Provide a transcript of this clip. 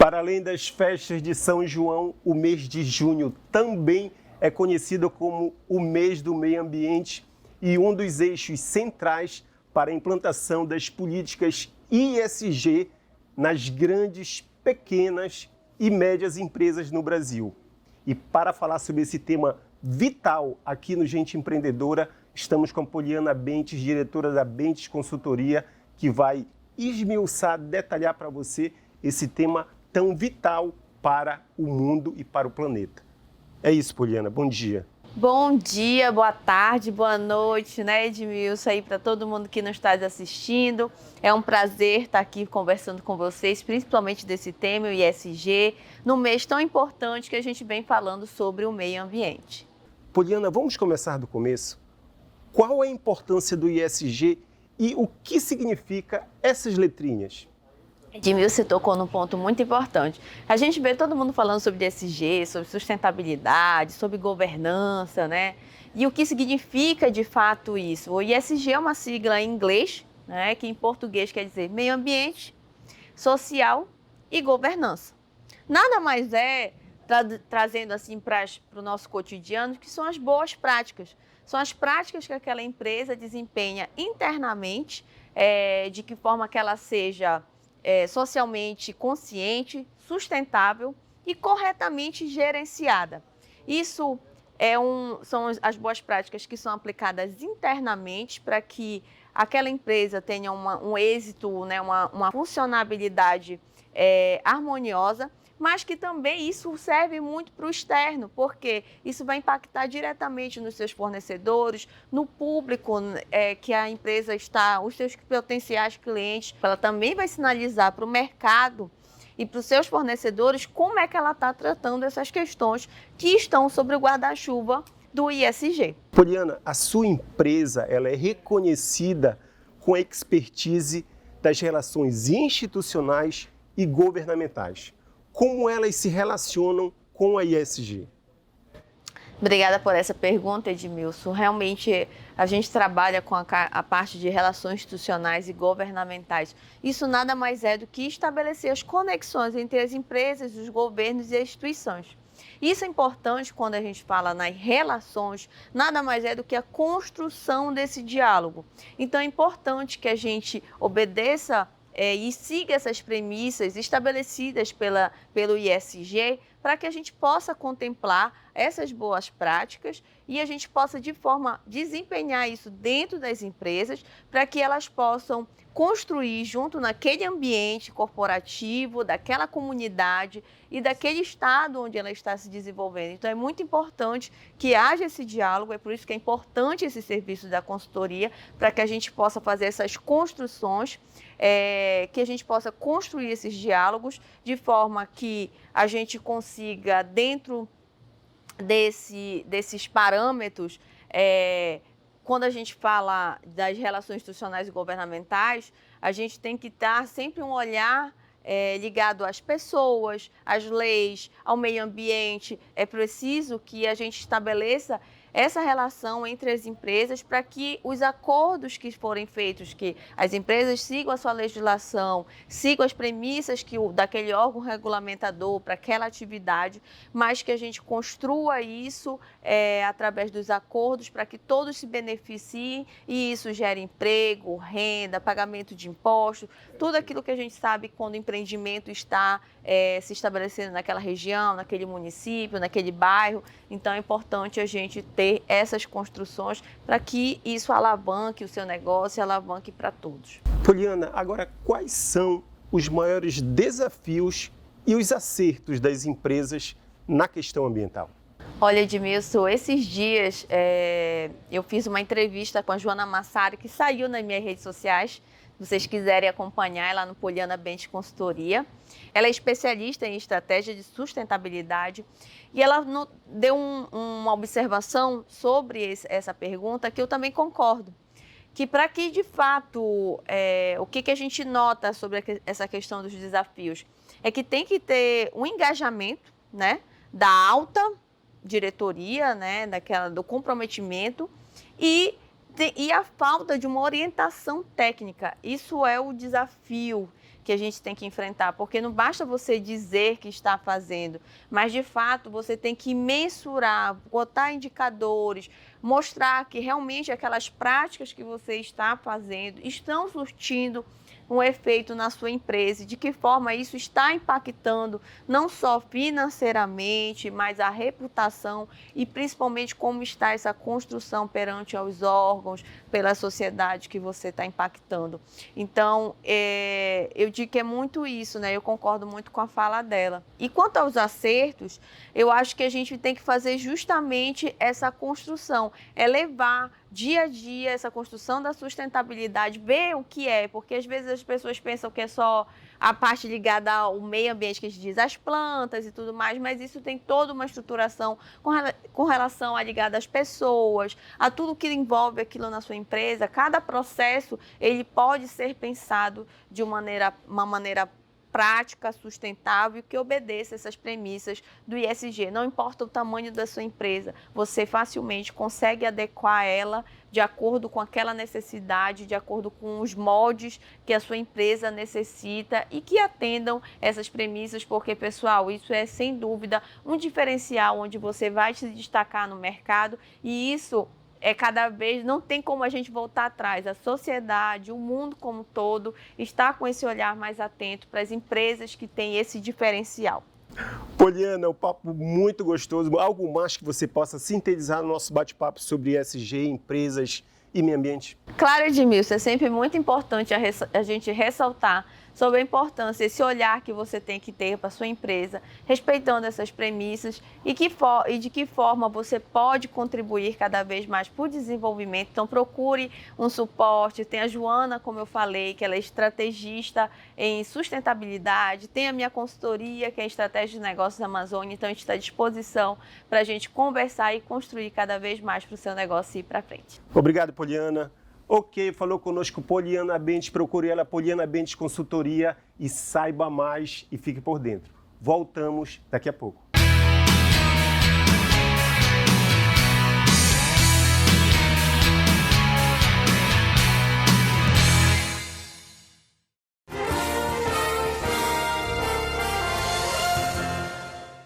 Para além das festas de São João, o mês de junho também é conhecido como o mês do meio ambiente e um dos eixos centrais para a implantação das políticas ESG nas grandes, pequenas e médias empresas no Brasil. E para falar sobre esse tema vital aqui no Gente Empreendedora, estamos com a Poliana Bentes, diretora da Bentes Consultoria, que vai esmiuçar, detalhar para você esse tema tão vital para o mundo e para o planeta. É isso, Poliana. Bom dia. Bom dia, boa tarde, boa noite, né, Edmilson, aí para todo mundo que nos está assistindo. É um prazer estar aqui conversando com vocês, principalmente desse tema, o ESG, no mês tão importante que a gente vem falando sobre o meio ambiente. Poliana, vamos começar do começo? Qual é a importância do ESG e o que significa essas letrinhas? Edmilson, você tocou num ponto muito importante. A gente vê todo mundo falando sobre ESG, sobre sustentabilidade, sobre governança, né? E o que significa de fato isso? O ESG é uma sigla em inglês, né, que em português quer dizer meio ambiente, social e governança. Nada mais é, trazendo assim para o nosso cotidiano, que são as boas práticas. São as práticas que aquela empresa desempenha internamente, de que forma que ela seja socialmente consciente, sustentável e corretamente gerenciada. Isso são as boas práticas que são aplicadas internamente para que aquela empresa tenha um êxito, né, uma funcionabilidade harmoniosa, mas que também isso serve muito para o externo, porque isso vai impactar diretamente nos seus fornecedores, no público que a empresa está, os seus potenciais clientes. Ela também vai sinalizar para o mercado e para os seus fornecedores como é que ela está tratando essas questões que estão sobre o guarda-chuva do ESG. Poliana, a sua empresa ela é reconhecida com a expertise das relações institucionais e governamentais. Como elas se relacionam com a ESG? Obrigada por essa pergunta, Edmilson. Realmente, a gente trabalha com a parte de relações institucionais e governamentais. Isso nada mais é do que estabelecer as conexões entre as empresas, os governos e as instituições. Isso é importante quando a gente fala nas relações, nada mais é do que a construção desse diálogo. Então, é importante que a gente obedeça e siga essas premissas estabelecidas pelo ESG para que a gente possa contemplar essas boas práticas e a gente possa, de forma, desempenhar isso dentro das empresas para que elas possam construir junto naquele ambiente corporativo, daquela comunidade e daquele estado onde ela está se desenvolvendo. Então, é muito importante que haja esse diálogo, é por isso que é importante esse serviço da consultoria, para que a gente possa fazer essas construções, que a gente possa construir esses diálogos de forma que a gente consiga, dentro desses parâmetros, quando a gente fala das relações institucionais e governamentais, a gente tem que estar sempre um olhar ligado às pessoas, às leis, ao meio ambiente. É preciso que a gente estabeleça essa relação entre as empresas para que os acordos que forem feitos, que as empresas sigam a sua legislação, sigam as premissas daquele órgão regulamentador para aquela atividade, mas que a gente construa isso através dos acordos para que todos se beneficiem e isso gere emprego, renda, pagamento de impostos, tudo aquilo que a gente sabe quando o empreendimento está se estabelecendo naquela região, naquele município, naquele bairro. Então, é importante a gente ter essas construções para que isso alavanque o seu negócio e alavanque para todos. Poliana, agora quais são os maiores desafios e os acertos das empresas na questão ambiental? Olha, Edmilson, esses dias eu fiz uma entrevista com a Joana Massari, que saiu nas minhas redes sociais. Se vocês quiserem acompanhar, ela no Poliana Bentes Consultoria. Ela é especialista em estratégia de sustentabilidade e ela deu uma observação sobre essa pergunta que eu também concordo. Que para que, de fato, o que a gente nota sobre essa questão dos desafios é que tem que ter um engajamento, né, da alta diretoria, né, do comprometimento e a falta de uma orientação técnica. Isso é o desafio que a gente tem que enfrentar, porque não basta você dizer que está fazendo, mas de fato você tem que mensurar, botar indicadores, mostrar que realmente aquelas práticas que você está fazendo estão surtindo um efeito na sua empresa, de que forma isso está impactando não só financeiramente, mas a reputação e principalmente como está essa construção perante aos órgãos, pela sociedade que você está impactando. Então, eu digo que é muito isso, né? Eu concordo muito com a fala dela. E quanto aos acertos, eu acho que a gente tem que fazer justamente essa construção, levar dia a dia essa construção da sustentabilidade, ver o que é, porque às vezes as pessoas pensam que é só a parte ligada ao meio ambiente, que a gente diz, as plantas e tudo mais, mas isso tem toda uma estruturação com relação a ligada às pessoas, a tudo que envolve aquilo na sua empresa. Cada processo, ele pode ser pensado de uma maneira prática, sustentável, que obedeça essas premissas do ESG. Não importa o tamanho da sua empresa, você facilmente consegue adequar ela de acordo com aquela necessidade, de acordo com os moldes que a sua empresa necessita e que atendam essas premissas, porque, pessoal, isso é sem dúvida um diferencial onde você vai se destacar no mercado, e isso cada vez, não tem como a gente voltar atrás. A sociedade, o mundo como um todo, está com esse olhar mais atento para as empresas que têm esse diferencial. Poliana, um papo muito gostoso. Algo mais que você possa sintetizar no nosso bate-papo sobre ESG, empresas e meio ambiente? Claro, Edmilson, é sempre muito importante a gente ressaltar sobre a importância, esse olhar que você tem que ter para a sua empresa, respeitando essas premissas e de que forma você pode contribuir cada vez mais para o desenvolvimento. Então, procure um suporte. Tem a Joana, como eu falei, que ela é estrategista em sustentabilidade. Tem a minha consultoria, que é a Estratégia de Negócios Amazônia. Então, a gente está à disposição para a gente conversar e construir cada vez mais para o seu negócio ir para frente. Obrigado, Poliana. Ok, falou conosco Poliana Bentes, procure ela, Poliana Bentes Consultoria, e saiba mais e fique por dentro. Voltamos daqui a pouco.